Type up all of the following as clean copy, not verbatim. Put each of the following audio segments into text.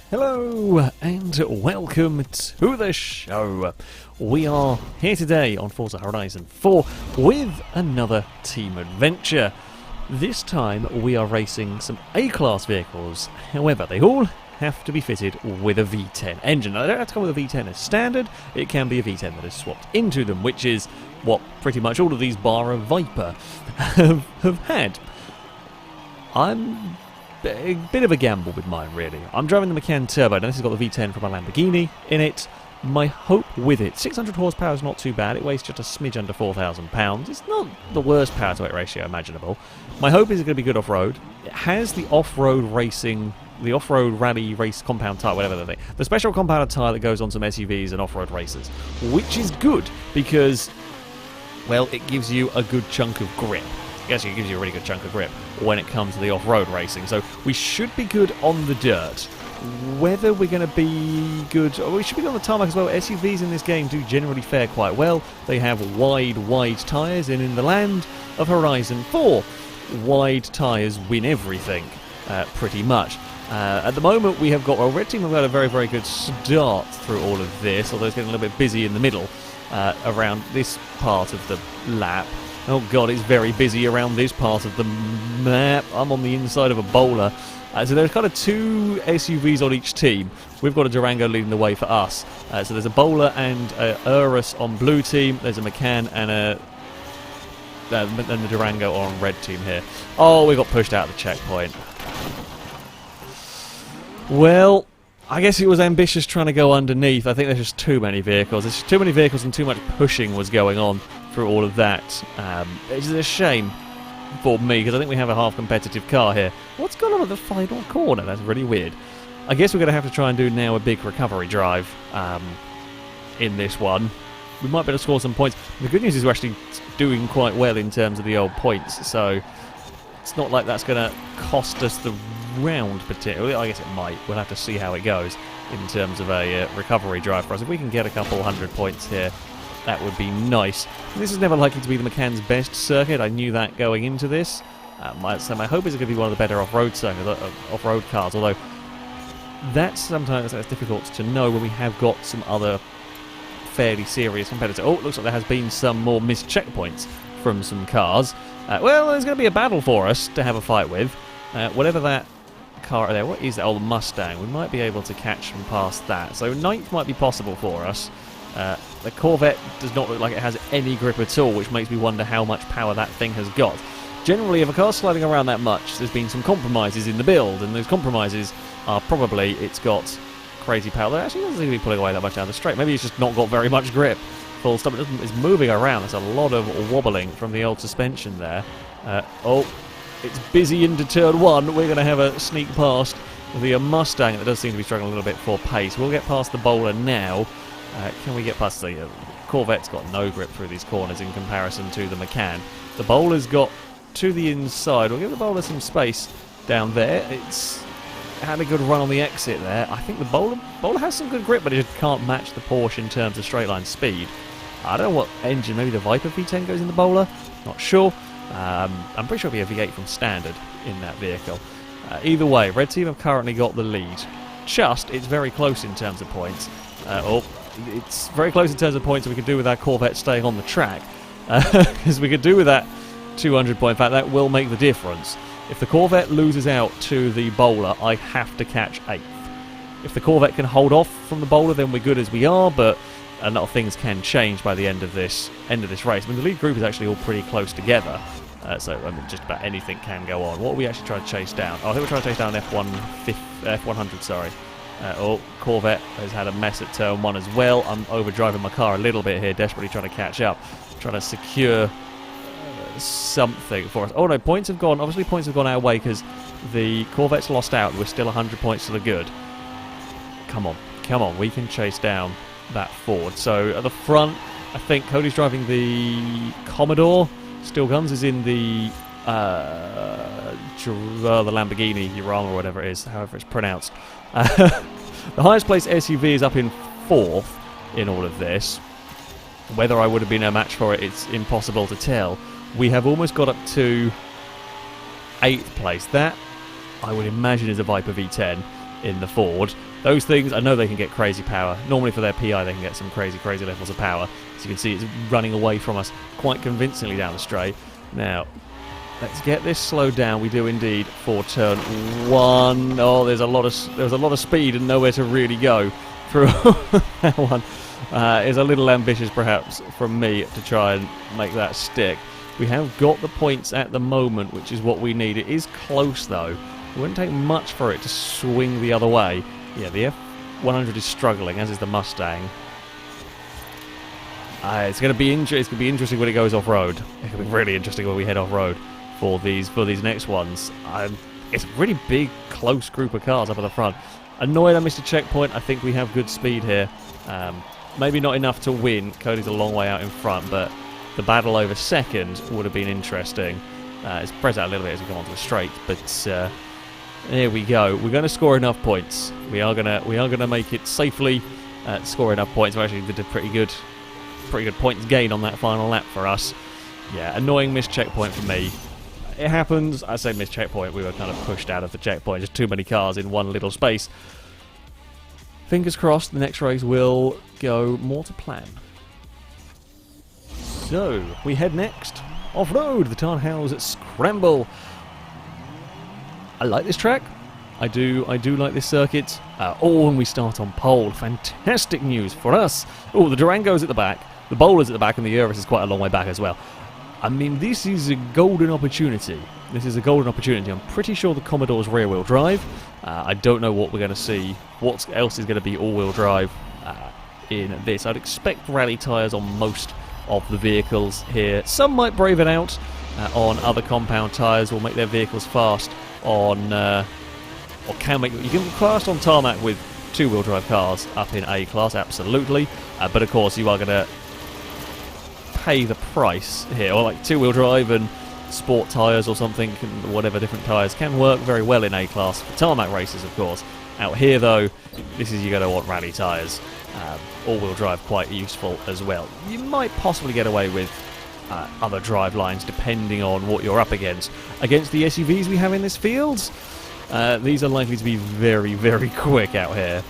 Hello and welcome to the show. We are here today on Forza Horizon 4 with another team adventure. This time we are racing some A-class vehicles, however they all have to be fitted with a V10 engine. Now, they don't have to come with a V10 as standard, it can be a V10 that is swapped into them, which is what pretty much all of these bar a Viper have had. I'm a bit of a gamble with mine, really. I'm driving the Macan Turbo, and this has got the V10 from a Lamborghini in it. My hope with it, 600 horsepower is not too bad. It weighs just a smidge under 4,000 pounds. It's not the worst power to weight ratio imaginable. My hope is it's going to be good off-road. It has the off-road racing, the off-road rally race compound tyre, whatever the thing. The special compound tyre that goes on some SUVs and off-road races, which is good because, well, it gives you a good chunk of grip. Yes, it gives you a really good chunk of grip when it comes to the off-road racing. So we should be good on the dirt. Whether we're going to be good, we should be good on the tarmac as well. SUVs in this game do generally fare quite well. They have wide tyres, and in the land of Horizon 4, wide tyres win everything, pretty much. At the moment, we have got, well, Red Team have got a very, very good start through all of this, although it's getting a little bit busy in the middle around this part of the lap. Oh god, it's very busy around this part of the map. I'm on the inside of a bowler. So there's kind of two SUVs on each team. We've got a Durango leading the way for us. So there's a bowler and a Urus on blue team. There's a Macan and the Durango on red team here. Oh, we got pushed out of the checkpoint. Well, I guess it was ambitious trying to go underneath. I think there's just too many vehicles. There's just too many vehicles and too much pushing was going on through all of that. It's a shame for me because I think we have a half-competitive car here. What's going on at the final corner? That's really weird. I guess we're going to have to try and do now a big recovery drive in this one. We might be able to score some points. The good news is we're actually doing quite well in terms of the old points, so it's not like that's going to cost us the round particularly. I guess it might. We'll have to see how it goes in terms of a recovery drive for us. If we can get a couple hundred points here, that would be nice. This is never likely to be the Macan's best circuit. I knew that going into this. So my hope is it's going to be one of the better off-road circuits, off-road cars. Although sometimes that's difficult to know when we have got some other fairly serious competitors. Oh, it looks like there has been some more missed checkpoints from some cars. Well, there's going to be a battle for us to have a fight with. Whatever that car there, what is that? Oh, the Mustang. We might be able to catch them past that. So 9th might be possible for us. The Corvette does not look like it has any grip at all, which makes me wonder how much power that thing has got. Generally, if a car's sliding around that much, there's been some compromises in the build, and those compromises are probably it's got crazy power. It actually doesn't seem to be pulling away that much down the straight. Maybe it's just not got very much grip. Full stop. It's moving around. There's a lot of wobbling from the old suspension there. Oh, it's busy into turn 1. We're going to have a sneak past the Mustang that does seem to be struggling a little bit for pace. We'll get past the bowler now. Can we get past the Corvette's got no grip through these corners in comparison to the Macan. The bowler's got to the inside. We'll give the bowler some space down there. It's had a good run on the exit there. I think the bowler has some good grip, but it just can't match the Porsche in terms of straight line speed. I don't know what engine. Maybe the Viper V10 goes in the bowler. Not sure. I'm pretty sure it'll be a V8 from standard in that vehicle. Either way, Red Team have currently got the lead. It's very close in terms of points. It's very close in terms of points, so we could do with our Corvette staying on the track. Because we could do with that 200 point. In fact, that will make the difference. If the Corvette loses out to the bowler, I have to catch 8th. If the Corvette can hold off from the bowler, then we're good as we are, but a lot of things can change by the end of this race. I mean, the lead group is actually all pretty close together, so I mean, just about anything can go on. What are we actually trying to chase down? Oh, I think we're trying to chase down F100, sorry. Corvette has had a mess at turn 1 as well. I'm overdriving my car a little bit here, desperately trying to catch up, trying to secure something for us. Oh no, points have gone. Obviously, points have gone our way because the Corvette's lost out. We're still 100 points to the good. Come on, we can chase down that Ford. So at the front, I think Cody's driving the Commodore. Steel Guns is in the Lamborghini Urama or whatever it is, however it's pronounced. The highest placed SUV is up in 4th in all of this. Whether I would have been a match for it, it's impossible to tell. We have almost got up to 8th place. That, I would imagine, is a Viper V10. in the Ford. Those things, I know they can get crazy power. Normally for their PI they can get some crazy levels of power. As you can see, it's running away from us quite convincingly down the straight. Now, let's get this slowed down. We do indeed for turn 1. Oh, there's a lot of speed and nowhere to really go through that one. Is a little ambitious perhaps from me to try and make that stick. We have got the points at the moment, which is what we need. It is close though. It wouldn't take much for it to swing the other way. Yeah, the F100 is struggling, as is the Mustang. It's going to be interesting when it goes off-road. It's going to be really interesting when we head off-road for these next ones. It's a really big, close group of cars up at the front. Annoyed I missed a checkpoint. I think we have good speed here. Maybe not enough to win. Cody's a long way out in front, but the battle over second would have been interesting. It's spreads out a little bit as we come onto the straight, but there we go. We're going to score enough points. We are gonna make it safely. Score enough points. We actually did a pretty good points gain on that final lap for us. Yeah, annoying missed checkpoint for me. It happens. I say missed checkpoint. We were kind of pushed out of the checkpoint. Just too many cars in one little space. Fingers crossed the next race will go more to plan. So, we head next off-road, the Townhall Scramble. I like this track. I do like this circuit. And we start on pole. Fantastic news for us. Oh, the Durango's at the back, the Bowler's at the back, and the Urus is quite a long way back as well. I mean, this is a golden opportunity. I'm pretty sure the Commodore's rear-wheel drive. I don't know what we're going to see. What else is going to be all-wheel drive in this? I'd expect rally tyres on most of the vehicles here. Some might brave it out on other compound tyres or make their vehicles fast on... or can make... You can be fast on tarmac with two-wheel drive cars up in A-class, absolutely. But of course, you are going to pay the price here. Or like two-wheel drive and sport tyres or something, whatever different tyres can work very well in A-class for tarmac races, of course. Out here, though, this is you're going to want rally tyres. All-wheel drive quite useful as well. You might possibly get away with other drive lines depending on what you're up against. Against the SUVs we have in this field, these are likely to be very, very quick out here.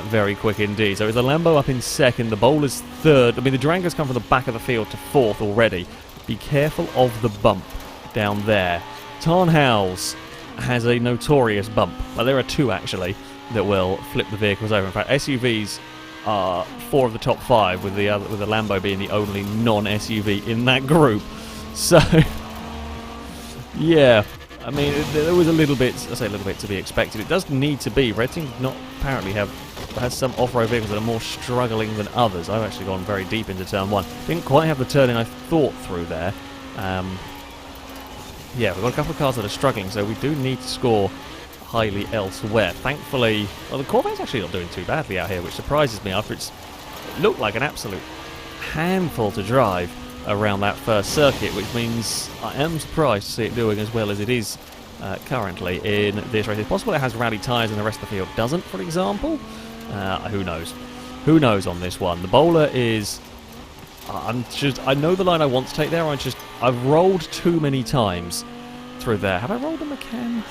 Very quick indeed. So it's the Lambo up in second, the Bowler's third. I mean, the Durango's come from the back of the field to fourth already. Be careful of the bump down there. Townhall has a notorious bump. Well, there are two actually that will flip the vehicles over. In fact, SUVs are 4 of the top 5, with the Lambo being the only non-SUV in that group. So, yeah. I mean, there was a little bit, I say a little bit to be expected. It does need to be. Red Team not apparently has some off-road vehicles that are more struggling than others. I've actually gone very deep into turn 1. Didn't quite have the turn-in I thought through there. Yeah, we've got a couple of cars that are struggling, so we do need to score highly elsewhere. Thankfully, well, the Corvette's actually not doing too badly out here, which surprises me after it looked like an absolute handful to drive around that first circuit, which means I am surprised to see it doing as well as it is currently in this race. It's possible it has rally tyres and the rest of the field doesn't, for example. Who knows? Who knows on this one? The Bowler is... I know the line I want to take there. I've rolled too many times through there. Have I rolled a Macan?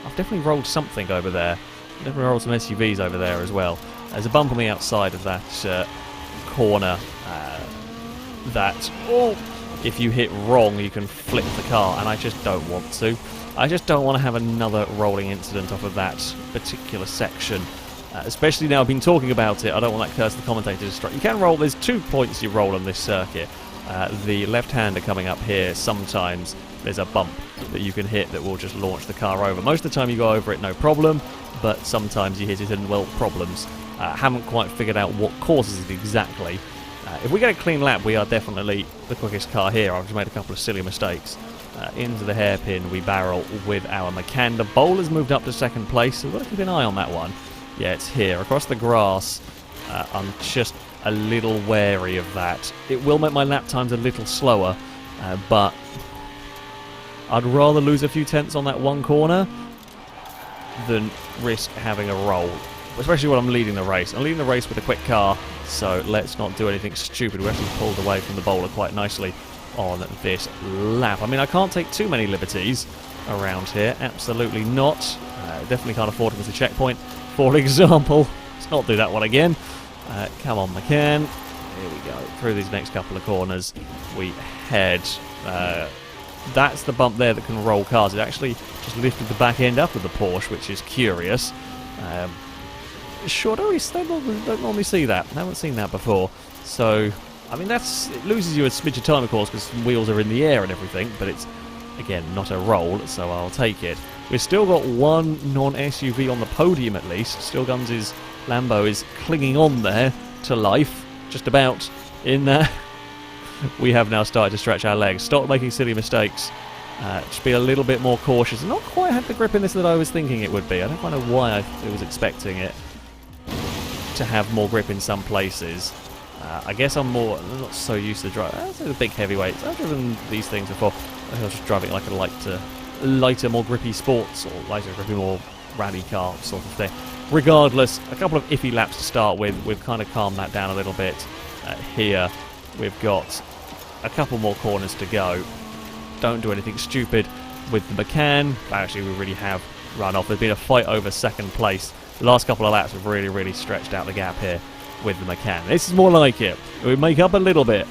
I've definitely rolled something over there. I've definitely rolled some SUVs over there as well. There's a bump on the outside of that corner. If you hit wrong, you can flip the car, and I just don't want to. I just don't want to have another rolling incident off of that particular section. Especially now I've been talking about it, I don't want that curse the commentator to strike. You can roll, there's 2 points you roll on this circuit. The left-hander coming up here, sometimes there's a bump that you can hit that will just launch the car over. Most of the time you go over it, no problem, but sometimes you hit it and, well, problems. Haven't quite figured out what causes it exactly. If we get a clean lap, we are definitely the quickest car here. I've just made a couple of silly mistakes. Into the hairpin we barrel with our Macan. The Bowler's moved up to second place, so we've got to keep an eye on that one. Yeah, it's here. Across the grass, I'm just a little wary of that. It will make my lap times a little slower, but I'd rather lose a few tenths on that one corner than risk having a roll. Especially when I'm leading the race. I'm leading the race with a quick car, so let's not do anything stupid. We actually pulled away from the Bowler quite nicely on this lap. I mean, I can't take too many liberties around here. Absolutely not. Definitely can't afford to miss a checkpoint. For example, let's not do that one again. Come on, Macan. Here we go. Through these next couple of corners, we head. That's the bump there that can roll cars. It actually just lifted the back end up of the Porsche, which is curious. Sure, don't normally see that. I haven't seen that before. So, I mean, it loses you a smidge of time, of course, because wheels are in the air and everything, but it's, again, not a roll, so I'll take it. We've still got one non-SUV on the podium, at least. Still Guns' Lambo is clinging on there to life, just about in there. We have now started to stretch our legs. Stop making silly mistakes. Just be a little bit more cautious. Not quite had the grip in this that I was thinking it would be. I don't quite know why I was expecting it to have more grip in some places. I guess I'm not so used to driving. The big heavyweights. I've driven these things before. I was just driving like a lighter, more grippy sports, or lighter, grippy, more rally car sort of thing. Regardless, a couple of iffy laps to start with. We've kind of calmed that down a little bit here. We've got a couple more corners to go. Don't do anything stupid with the Macan. Actually, we really have run off. There's been a fight over second place. The last couple of laps have really stretched out the gap here with the Macan. This is more like it. We make up a little bit.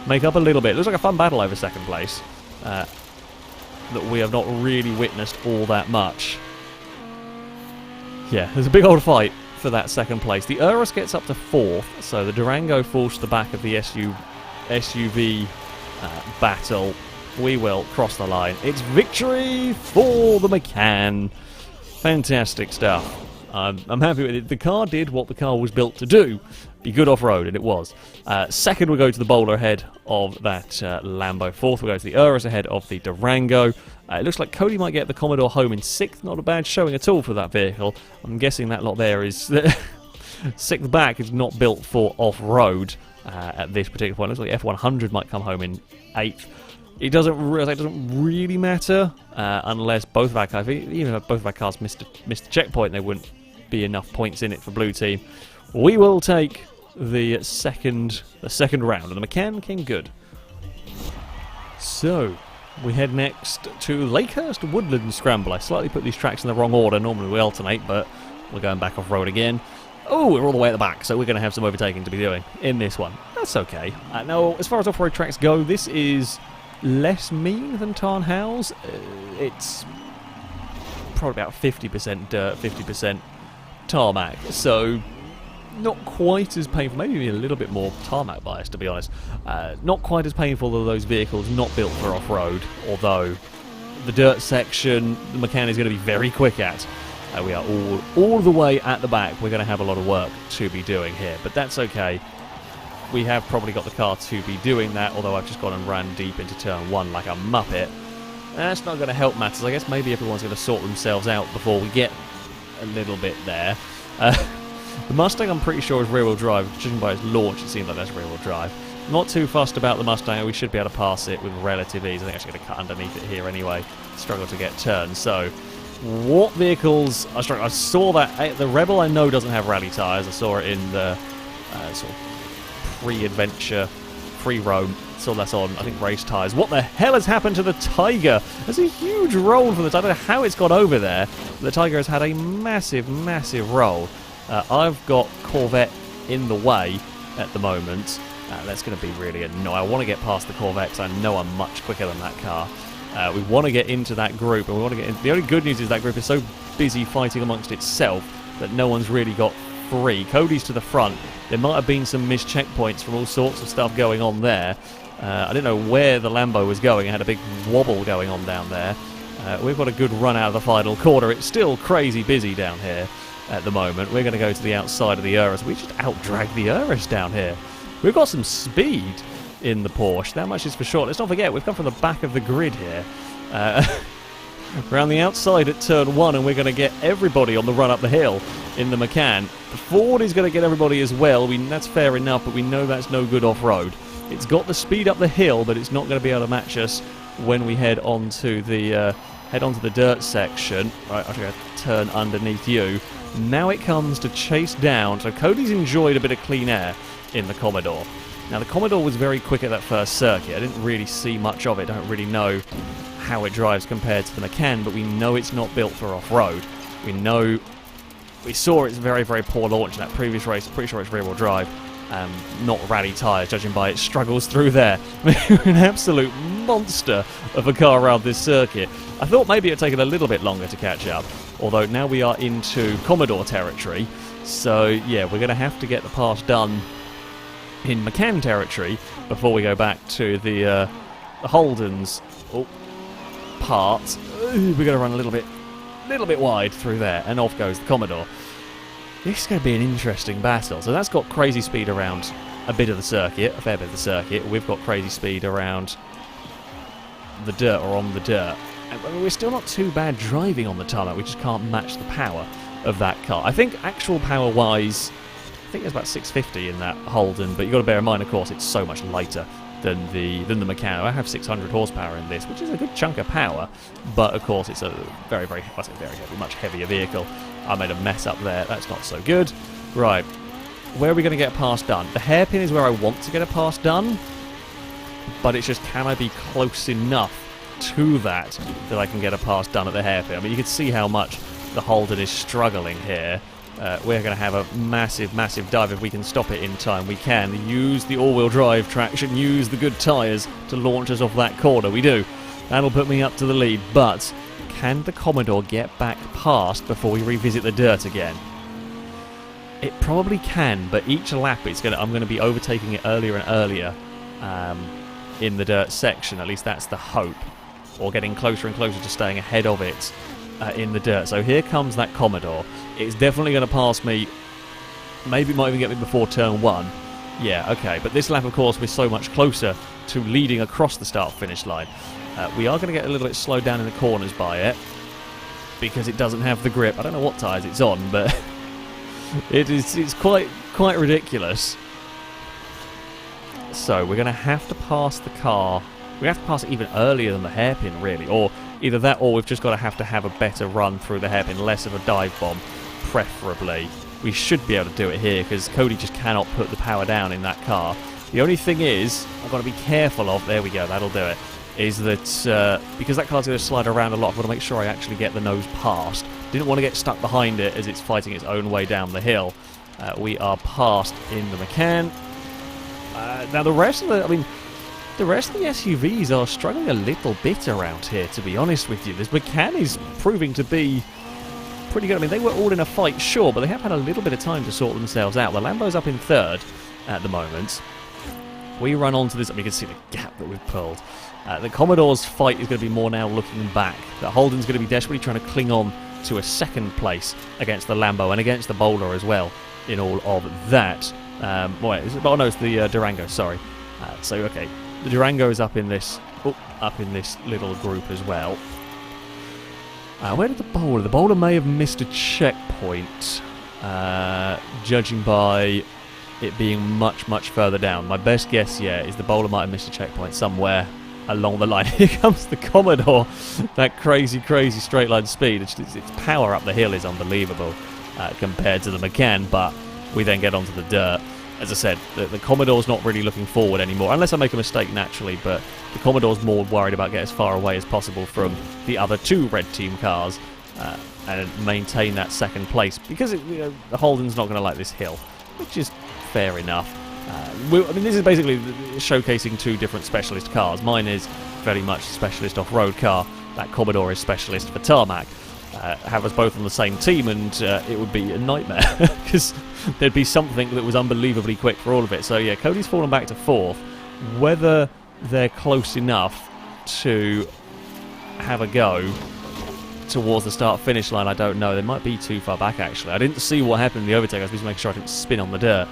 It looks like a fun battle over second place that we have not really witnessed all that much. Yeah, there's a big old fight for that second place. The Urus gets up to 4th, so the Durango falls to the back of the SUV battle. We will cross the line. It's victory for the Macan. Fantastic stuff. I'm happy with it. The car did what the car was built to do. Be good off-road, and it was. Second, we'll go to the Bowler ahead of that Lambo. 4th, we'll go to the Urus ahead of the Durango. It looks like Cody might get the Commodore home in 6th. Not a bad showing at all for that vehicle. I'm guessing that lot there is... 6th back is not built for off-road at this particular point. Looks like F100 might come home in 8th. It doesn't really matter unless both of our cars, even if both of our cars missed a checkpoint, there wouldn't be enough points in it for blue team. We will take the second round, and the Macan came good. So we head next to Lakehurst Woodland Scramble. I slightly put these tracks in the wrong order. Normally we alternate, but we're going back off road again. Oh, we're all the way at the back, so we're going to have some overtaking to be doing in this one. That's okay. Now, as far as off-road tracks go, this is less mean than Townhall's. It's probably about 50% dirt, 50% tarmac, so not quite as painful, maybe a little bit more tarmac bias, to be honest. Not quite as painful as those vehicles not built for off-road, although the dirt section the Macan is going to be very quick at. We are all the way at the back. We're going to have a lot of work to be doing here, but that's okay. We have probably got the car to be doing that, although I've just gone and ran deep into turn 1 like a muppet. That's not going to help matters. I guess maybe everyone's going to sort themselves out before we get a little bit there. The Mustang, I'm pretty sure, is rear-wheel drive. Judging by its launch, it seems like that's rear-wheel drive. Not too fussed about the Mustang. We should be able to pass it with relative ease. I think I'm actually going to cut underneath it here anyway. Struggle to get turns. So, what vehicles... I saw that... The Rebel, I know, doesn't have rally tyres. I saw it in the sort of pre-adventure, free-roam. Saw that's on, I think, race tyres. What the hell has happened to the Tiger? There's a huge roll for the Tiger. I don't know how it's got over there. The Tiger has had a massive, massive roll. I've got Corvette in the way at the moment. That's going to be really annoying. I want to get past the Corvette because I know I'm much quicker than that car. We want to get into that group, and we want to get in. The only good news is that group is so busy fighting amongst itself that no one's really got free. Cody's to the front. There might have been some missed checkpoints from all sorts of stuff going on there. I didn't know where the Lambo was going. It had a big wobble going on down there. We've got a good run out of the final corner. It's still crazy busy down here at the moment. We're going to go to the outside of the Urus. We just out-dragged the Urus down here. We've got some speed in the Porsche. That much is for sure. Let's not forget, we've come from the back of the grid here. Around the outside at turn 1, and we're going to get everybody on the run up the hill in the Macan. The Ford is going to get everybody as well. That's fair enough, but we know that's no good off-road. It's got the speed up the hill, but it's not going to be able to match us when we head onto the dirt section. Right, I'm going to turn underneath you. Now it comes to chase down. So Cody's enjoyed a bit of clean air in the Commodore. Now the Commodore was very quick at that first circuit. I didn't really see much of it. Don't really know how it drives compared to the Macan, but we know it's not built for off-road. We know, we saw its very, very poor launch in that previous race. Pretty sure it's rear-wheel drive, not rally tyres, judging by its struggles through there. An absolute monster of a car around this circuit. I thought maybe it would take it a little bit longer to catch up, although now we are into Commodore territory. So, yeah, we're going to have to get the pass done in Macan territory before we go back to the Holden's part. We're going to run a little bit wide through there, and off goes the Commodore. This is going to be an interesting battle. So that's got crazy speed around a bit of the circuit, a fair bit of the circuit. We've got crazy speed around the dirt, or on the dirt. And we're still not too bad driving on the tarmac. We just can't match the power of that car. I think actual power-wise, I think there's about 650 in that Holden, but you've got to bear in mind, of course, it's so much lighter than the Macan. I have 600 horsepower in this, which is a good chunk of power, but of course it's a very, very, I say very heavy, much heavier vehicle. I made a mess up there. That's not so good. Right, where are we going to get a pass done? The hairpin is where I want to get a pass done, but it's just, can I be close enough to that I can get a pass done at the hairpin? I mean, you can see how much the Holden is struggling here. We're going to have a massive, massive dive. If we can stop it in time, we can use the all-wheel drive traction, use the good tyres to launch us off that corner. We do. That'll put me up to the lead, but can the Commodore get back past before we revisit the dirt again? It probably can, but each lap I'm going to be overtaking it earlier and earlier in the dirt section. At least that's the hope, or getting closer and closer to staying ahead of it in the dirt. So here comes that Commodore. It's definitely going to pass me. Maybe it might even get me before turn 1. Yeah, okay. But this lap, of course, we're so much closer to leading across the start-finish line. We are going to get a little bit slowed down in the corners by it, because it doesn't have the grip. I don't know what tyres it's on, but it's quite ridiculous. So we're going to have to pass the car. We have to pass it even earlier than the hairpin, really, or either that, or we've just got to have a better run through the hairpin, less of a dive bomb, preferably. We should be able to do it here, because Cody just cannot put the power down in that car. The only thing is, I've got to be careful of, there we go, that'll do it, is that, because that car's going to slide around a lot, I've got to make sure I actually get the nose past. Didn't want to get stuck behind it as it's fighting its own way down the hill. We are past in the Macan. Now the rest of the SUVs are struggling a little bit around here, to be honest with you. This Macan is proving to be pretty good. I mean, they were all in a fight, sure, but they have had a little bit of time to sort themselves out. The Lambo's up in third at the moment. We run onto this, and you can see the gap that we've pulled. The Commodore's fight is going to be more now looking back. The Holden's going to be desperately trying to cling on to a second place against the Lambo and against the Bowler as well in all of that. Wait, is it, oh no, it's the Durango, sorry. So, okay, the Durango is up in this little group as well. Where did the Bowler? The Bowler may have missed a checkpoint, judging by it being much, much further down. My best guess, yeah, is the Bowler might have missed a checkpoint somewhere along the line. Here comes the Commodore. That crazy, crazy straight line speed. Its power up the hill is unbelievable compared to the Macan, but we then get onto the dirt. As I said, the Commodore's not really looking forward anymore, unless I make a mistake naturally, but the Commodore's more worried about getting as far away as possible from the other two red team cars and maintain that second place, because the Holden's not going to like this hill, which is fair enough. I mean, this is basically showcasing two different specialist cars. Mine is very much a specialist off-road car. That Commodore is specialist for tarmac. Have us both on the same team, and it would be a nightmare, because there'd be something that was unbelievably quick for all of it. So yeah, Cody's fallen back to fourth. Whether they're close enough to have a go towards the start-finish line, I don't know. They might be too far back, actually. I didn't see what happened in the overtake. I was just making sure I didn't spin on the dirt.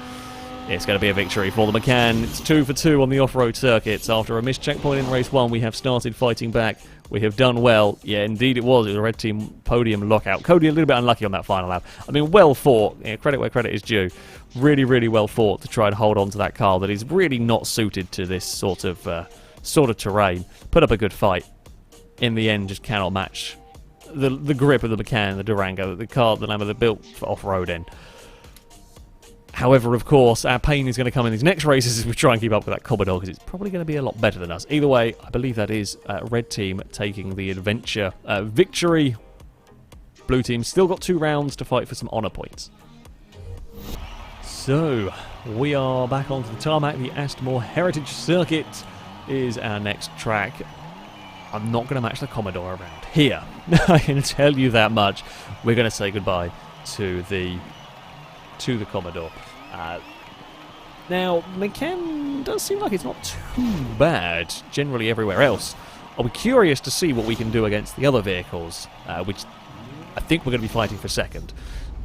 It's going to be a victory for the Macan. It's 2 for 2 on the off-road circuits. After a missed checkpoint in race 1, we have started fighting back. We have done well. Yeah, indeed it was. It was a red team podium lockout. Cody a little bit unlucky on that final lap. I mean, well fought. Yeah, credit where credit is due. Really, really well fought to try and hold on to that car that is really not suited to this sort of terrain. Put up a good fight. In the end, just cannot match the grip of the Macan, the Durango, the car, the Lambo that built for off-roading. However, of course, our pain is going to come in these next races as we try and keep up with that Commodore, because it's probably going to be a lot better than us. Either way, I believe that is Red Team taking the adventure victory. Blue team's still got 2 rounds to fight for some honour points. So, we are back onto the tarmac. The Aston Heritage Circuit is our next track. I'm not going to match the Commodore around here. I can tell you that much. We're going to say goodbye to the Commodore. Now, Macan does seem like it's not too bad generally everywhere else. I'll be curious to see what we can do against the other vehicles, which I think we're going to be fighting for second,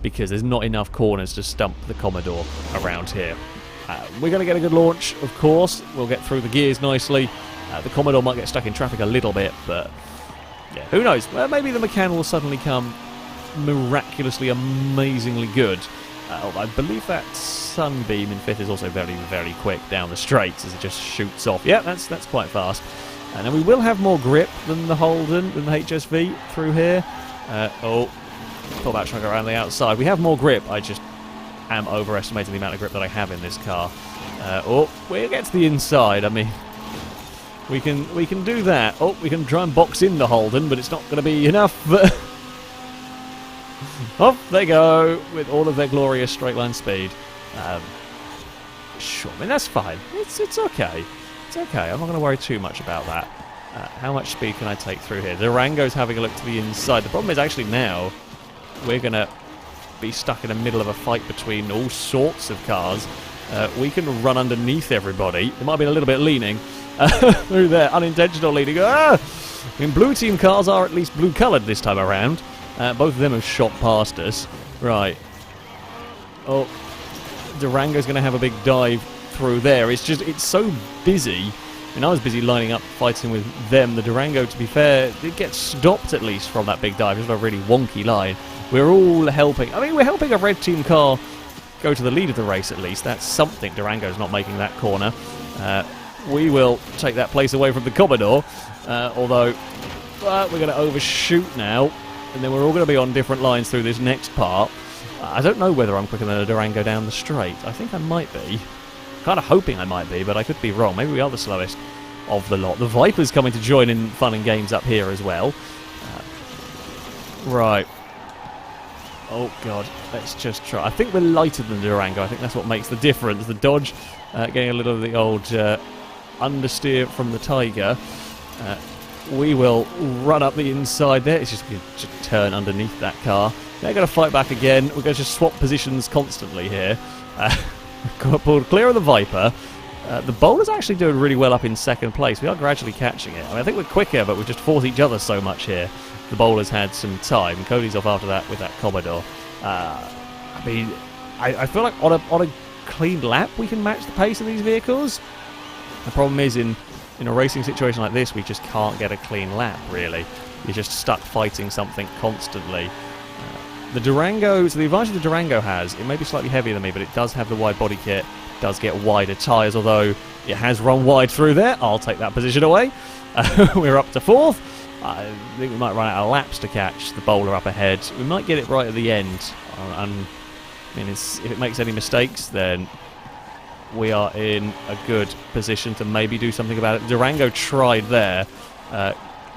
because there's not enough corners to stump the Commodore around here. We're going to get a good launch, of course. We'll get through the gears nicely. The Commodore might get stuck in traffic a little bit, but yeah, who knows? Well, maybe the Macan will suddenly come miraculously, amazingly good. I believe that Sunbeam in 5th is also very, very quick down the straights as it just shoots off. Yeah, that's quite fast. And then we will have more grip than the Holden, than the HSV through here. Thought about trying to go around the outside. We have more grip. I just am overestimating the amount of grip that I have in this car. We'll get to the inside. I mean, we can do that. We can try and box in the Holden, but it's not going to be enough. Off they go with all of their glorious straight line speed. Sure, I mean, that's fine. It's okay. It's okay. I'm not going to worry too much about that. How much speed can I take through here? Durango's having a look to the inside. The problem is actually now we're going to be stuck in the middle of a fight between all sorts of cars. We can run underneath everybody. It might be a little bit leaning through there. Unintentional leaning. I mean, blue team cars are at least blue-coloured this time around. Both of them have shot past us. Right. Durango's going to have a big dive through there. It's so busy. I mean, I was busy lining up fighting with them. The Durango, to be fair, did get stopped at least from that big dive. It's a really wonky line. We're all helping. I mean, we're helping a red team car go to the lead of the race at least. That's something. Durango's not making that corner. We will take that place away from the Commodore. Although, we're going to overshoot now. And then we're all going to be on different lines through this next part. I don't know whether I'm quicker than a Durango down the straight. I think I might be. Kind of hoping I might be, but I could be wrong. Maybe we are the slowest of the lot. The Viper's coming to join in fun and games up here as well. Right. Oh, God. Let's just try. I think we're lighter than the Durango. I think that's what makes the difference. The Dodge getting a little of the old understeer from the Tiger. We will run up the inside there. It's just going to turn underneath that car. They're going to fight back again. We're going to just swap positions constantly here. Got pulled clear of the Viper. The Bowler's actually doing really well up in second place. We are gradually catching it. I mean, I think we're quicker, but we've just fought each other so much here. The Bowler's had some time. Cody's off after that with that Commodore. I mean, I feel like on a clean lap we can match the pace of these vehicles. The problem is in a racing situation like this, we just can't get a clean lap, really. You're just stuck fighting something constantly. The Durango, so the advantage the Durango has, it may be slightly heavier than me, but it does have the wide body kit, does get wider tyres, although it has run wide through there. I'll take that position away. We're up to 4th. I think we might run out of laps to catch the Bowler up ahead. We might get it right at the end. I mean, if it makes any mistakes, then we are in a good position to maybe do something about it. Durango tried there,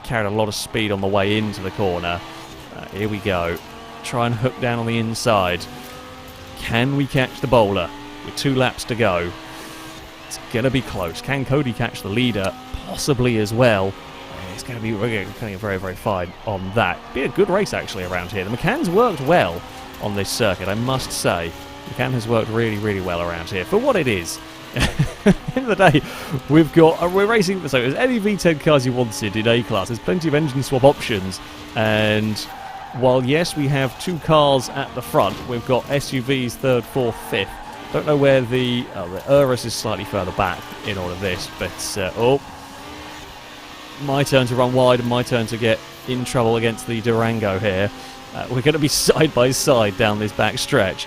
carried a lot of speed on the way into the corner. Here we go. Try and hook down on the inside. Can we catch the Bowler with 2 laps to go? It's going to be close. Can Cody catch the leader? Possibly as well. We're going to get very, very fine on that. Be a good race actually around here. The Macan's worked well on this circuit, I must say. Macan has worked really, really well around here for what it is. At the end of the day, we're racing. So, there's any V10 cars you wanted in A class. There's plenty of engine swap options, and while yes, we have 2 cars at the front, we've got SUVs 3rd, 4th, 5th. Don't know where the Urus is slightly further back in all of this, but my turn to run wide and my turn to get in trouble against the Durango here. We're going to be side by side down this back stretch.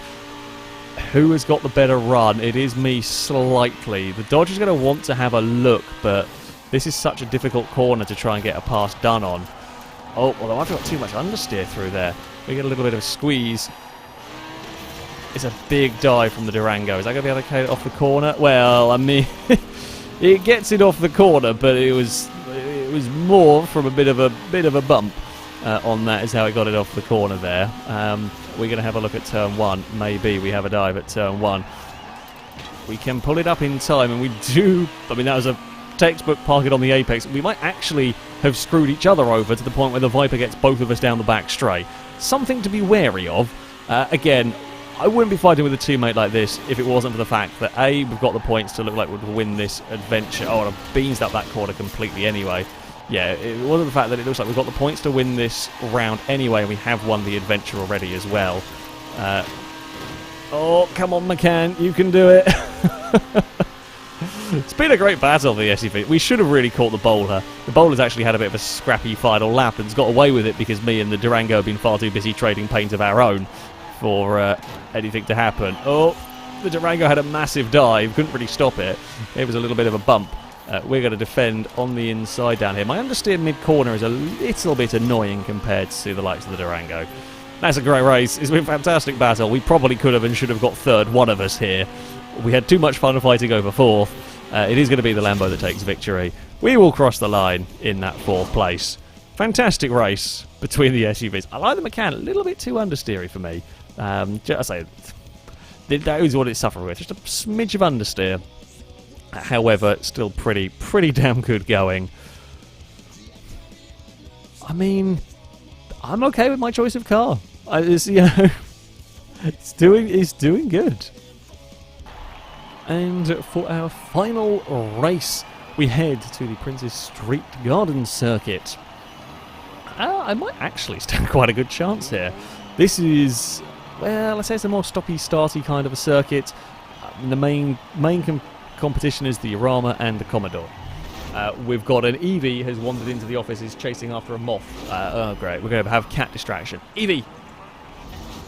Who has got the better run? It is me slightly. The Dodge is going to want to have a look, but this is such a difficult corner to try and get a pass done on. Although I've got too much understeer through there. We get a little bit of a squeeze. It's a big dive from the Durango. Is that going to be able to get it off the corner? Well, I mean, it gets it off the corner, but it was more from a bit of a bump. on that is how it got it off the corner there. We're going to have a look at turn 1. Maybe we have a dive at turn 1. We can pull it up in time, and we do. I mean, that was a textbook park it on the apex. We might actually have screwed each other over to the point where the Viper gets both of us down the back straight. Something to be wary of. Again, I wouldn't be fighting with a teammate like this if it wasn't for the fact that A, we've got the points to look like we'd win this adventure. Oh, and I've beansed up that corner completely anyway. Yeah, it wasn't the fact that it looks like we've got the points to win this round anyway, and we have won the adventure already as well. Oh, come on, Macan, you can do it. It's been a great battle, the SUV. We should have really caught the bowler. The bowler's actually had a bit of a scrappy final lap and's got away with it because me and the Durango have been far too busy trading paint of our own for anything to happen. Oh, the Durango had a massive dive, couldn't really stop it. It was a little bit of a bump. We're going to defend on the inside down here. My understeer mid-corner is a little bit annoying compared to the likes of the Durango. That's a great race. It's been a fantastic battle. We probably could have and should have got third, one of us here. We had too much fun fighting over fourth. It is going to be the Lambo that takes victory. We will cross the line in that fourth place. Fantastic race between the SUVs. I like the Macan, a little bit too understeery for me. I say that is what it's suffering with. Just a smidge of understeer. However, still pretty damn good going. I mean, I'm okay with my choice of car. It's doing good. And for our final race, we head to the Princess Street Garden Circuit. I might actually stand quite a good chance here. This is, well, let's say it's a more stoppy-starty kind of a circuit. The main competition is the Urama and the Commodore. We've got an Evie has wandered into the office, is chasing after a moth. Oh, great. We're going to have cat distraction. Evie!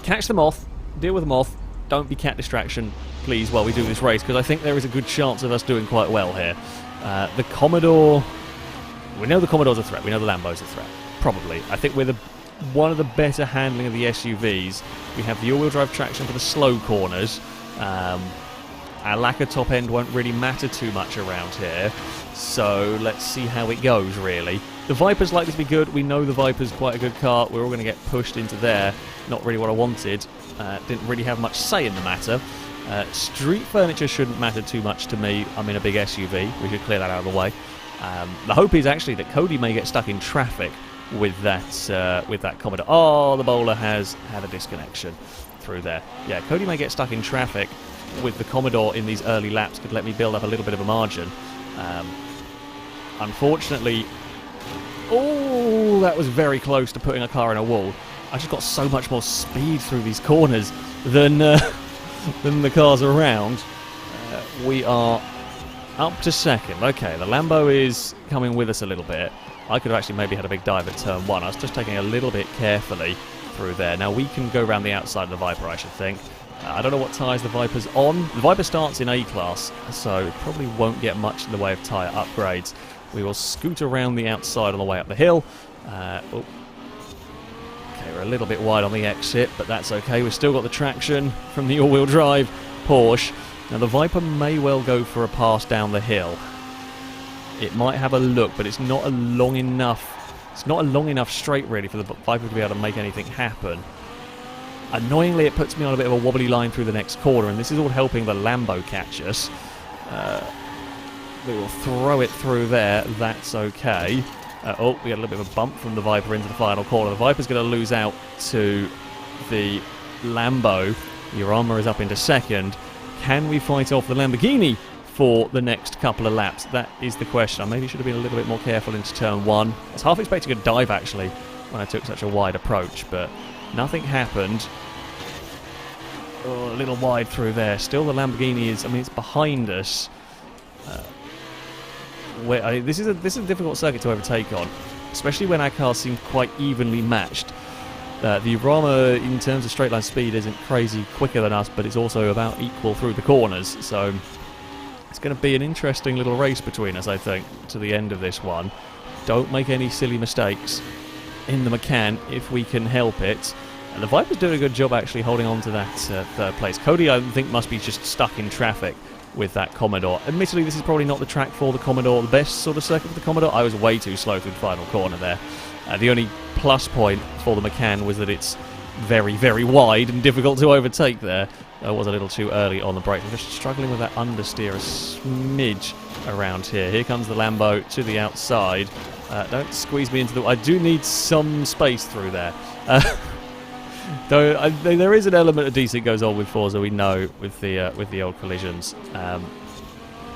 Catch the moth. Deal with the moth. Don't be cat distraction, please, while we do this race, because I think there is a good chance of us doing quite well here. The Commodore... We know the Commodore's a threat. We know the Lambo's a threat. Probably. I think we're one of the better handling of the SUVs. We have the all-wheel drive traction for the slow corners. Our lack of top end won't really matter too much around here. So let's see how it goes, really. The Viper's likely to be good. We know the Viper's quite a good car. We're all going to get pushed into there. Not really what I wanted. Didn't really have much say in the matter. Street furniture shouldn't matter too much to me. I'm in a big SUV. We should clear that out of the way. The hope is actually that Cody may get stuck in traffic with that Commodore. Oh, the bowler has had a disconnection through there. Yeah, Cody may get stuck in traffic with the Commodore in these early laps. Could let me build up a little bit of a margin. Unfortunately, oh, that was very close to putting a car in a wall. I just got so much more speed through these corners than the cars around. We are up to second. Okay, the Lambo is coming with us a little bit. I could have actually maybe had a big dive at turn 1. I was just taking a little bit carefully through there. Now we can go around the outside of the Viper, I should think. I don't know what tyres the Viper's on. The Viper starts in A-Class, so it probably won't get much in the way of tyre upgrades. We will scoot around the outside on the way up the hill. Okay, we're a little bit wide on the exit, but that's okay. We've still got the traction from the all-wheel drive Porsche. Now the Viper may well go for a pass down the hill. It might have a look, but it's not a long enough. It's not a long enough straight really for the Viper to be able to make anything happen. Annoyingly, it puts me on a bit of a wobbly line through the next corner, and this is all helping the Lambo catch us. We will throw it through there. That's okay. Oh, we got a little bit of a bump from the Viper into the final corner. The Viper's going to lose out to the Lambo. Urama is up into second. Can we fight off the Lamborghini for the next couple of laps? That is the question. I maybe should have been a little bit more careful into turn 1. I was half expecting a dive, actually, when I took such a wide approach, but nothing happened. Oh, a little wide through there. Still the Lamborghini is, I mean, it's behind us. This is a difficult circuit to overtake on, especially when our cars seem quite evenly matched. The Urama, in terms of straight line speed, isn't crazy quicker than us, but it's also about equal through the corners, so it's going to be an interesting little race between us, I think, to the end of this one. Don't make any silly mistakes in the Macan if we can help it. And the Viper's doing a good job actually holding on to that third place. Cody, I think, must be just stuck in traffic with that Commodore. Admittedly, this is probably not the track for the Commodore, the best sort of circuit for the Commodore. I was way too slow through the final corner there. The only plus point for the Macan was that it's very, very wide and difficult to overtake there. I was a little too early on the brakes. I'm just struggling with that understeer a smidge around here. Here comes the Lambo to the outside. Don't squeeze me into the... I do need some space through there. Though there is an element of decent goes on with Forza, we know, with the old collisions.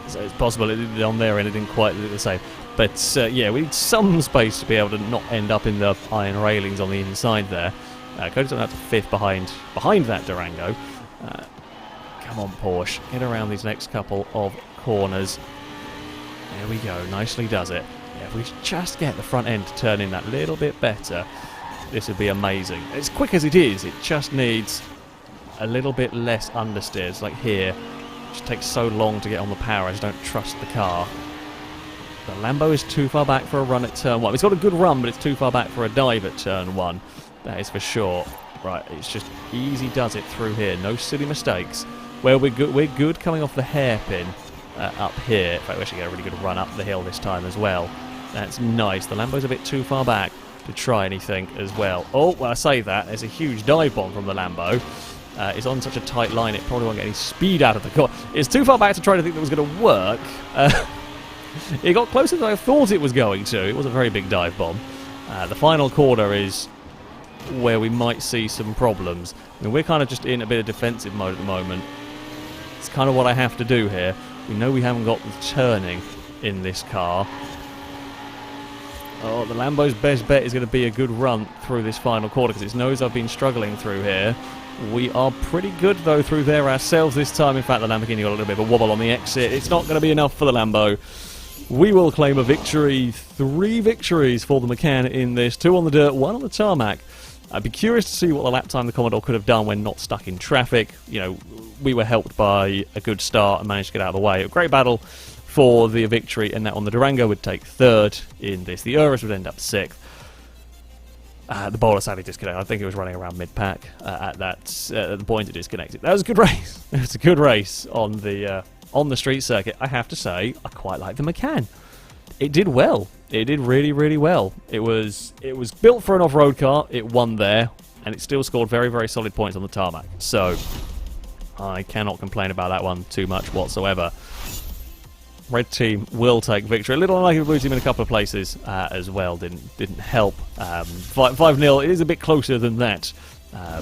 So it's possible on their end it didn't quite look the same. But yeah, we need some space to be able to not end up in the iron railings on the inside there. Cody's gone out to 5th behind that Durango. Come on, Porsche, get around these next couple of corners. There we go, nicely does it. Yeah, if we just get the front end to turn in that little bit better, this would be amazing. As quick as it is, it just needs a little bit less understeer. It's like here, it just takes so long to get on the power, I just don't trust the car. The Lambo is too far back for a run at turn 1. It's got a good run, but it's too far back for a dive at turn 1. That is for sure. Right, it's just easy does it through here. No silly mistakes. Well, we're good coming off the hairpin up here. In fact, we actually get a really good run up the hill this time as well. That's nice. The Lambo's a bit too far back to try anything as well. Oh, well, I say that. There's a huge dive bomb from the Lambo. It's on such a tight line, it probably won't get any speed out of the car. It's too far back to try anything that was going to work. It got closer than I thought it was going to. It was a very big dive bomb. The final corner is where we might see some problems. I mean, we're kind of just in a bit of defensive mode at the moment. It's kind of what I have to do here. We know we haven't got the turning in this car. Oh, the Lambo's best bet is going to be a good run through this final quarter because it knows I've been struggling through here. We are pretty good, though, through there ourselves this time. In fact, the Lamborghini got a little bit of a wobble on the exit. It's not going to be enough for the Lambo. We will claim a victory. 3 victories for the Macan in this. 2 on the dirt, 1 on the tarmac. I'd be curious to see what the lap time the Commodore could have done when not stuck in traffic. You know, we were helped by a good start and managed to get out of the way. A great battle for the victory, and that on the Durango would take 3rd in this. The Urus would end up 6th. The bowler sadly disconnected. I think it was running around mid-pack at the point it disconnected. That was a good race. It was a good race on the street circuit. I have to say, I quite like the Macan. It did well. It did really, really well. It was built for an off-road car. It won there, and it still scored very, very solid points on the tarmac. So I cannot complain about that one too much whatsoever. Red team will take victory. A little unlucky the blue team in a couple of places as well. Didn't help. 5-0. It is a bit closer than that,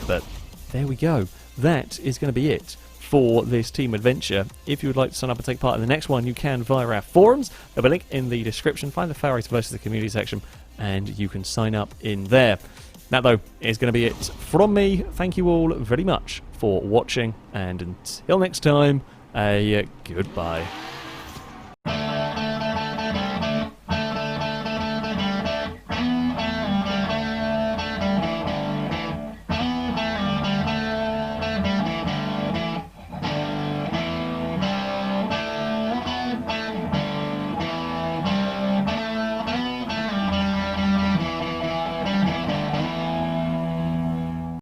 but there we go. That is going to be it for this team adventure. If you would like to sign up and take part in the next one, you can via our forums. There'll be a link in the description. Find the FailRace versus the community section, and you can sign up in there. That, though, is going to be it from me. Thank you all very much for watching, and until next time, a goodbye.